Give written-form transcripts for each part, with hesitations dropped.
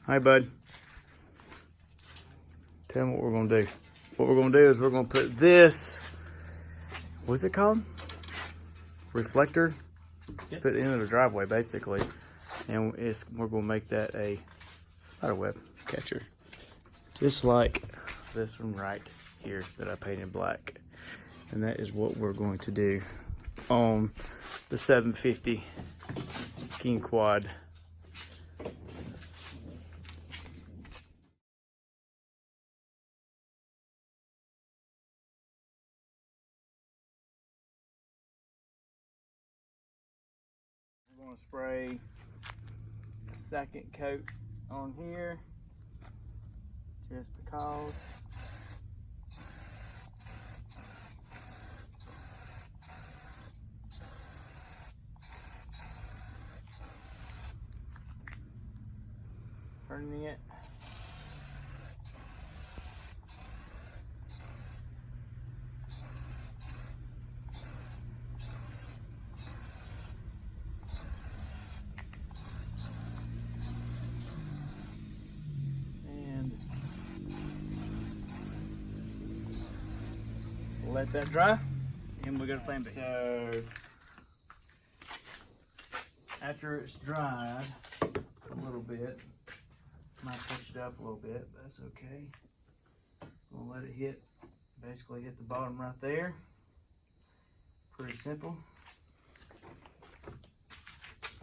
Hi, bud. Tell them what we're gonna do. What we're gonna do is we're gonna put this, what's it called? Reflector. Yep. Put it into the driveway, basically. And we're gonna make that a spiderweb catcher. Just like this one right here that I painted black. And that is what we're going to do on the 750 King Quad. We're going to spray a second coat on here just because. Turning it. And let that dry. And we're gonna flame it. So after it's dried a little bit, might push it up a little bit, but that's okay. We'll let it hit, basically hit the bottom right there. Pretty simple.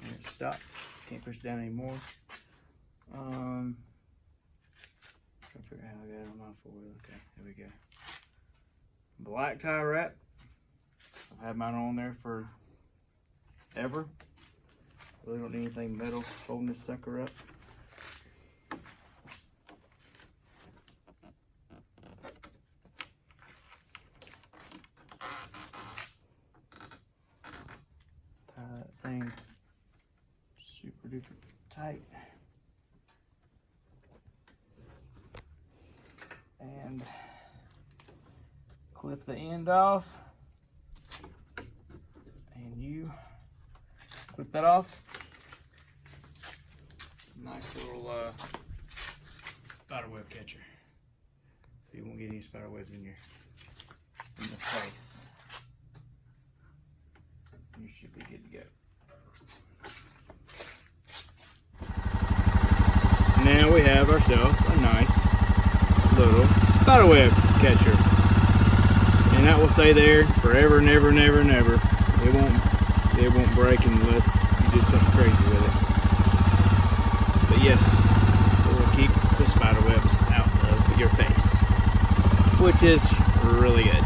And it stopped. Can't push it down anymore. Trying to figure out how I got it on my four-wheel. Okay, here we go. Black tie wrap. I've had mine on there for ever. Really don't need anything metal holding this sucker up. Tie that thing super duper tight. And clip the end off. And you clip that off. Nice little spiderweb catcher. So you won't get any spiderwebs in the face. You should be good to go. Now we have ourselves a nice little spiderweb catcher. And that will stay there forever and ever and ever and ever. It won't break unless you do something crazy with it. But yes, it will keep the spiderwebs out of your face, which is really good.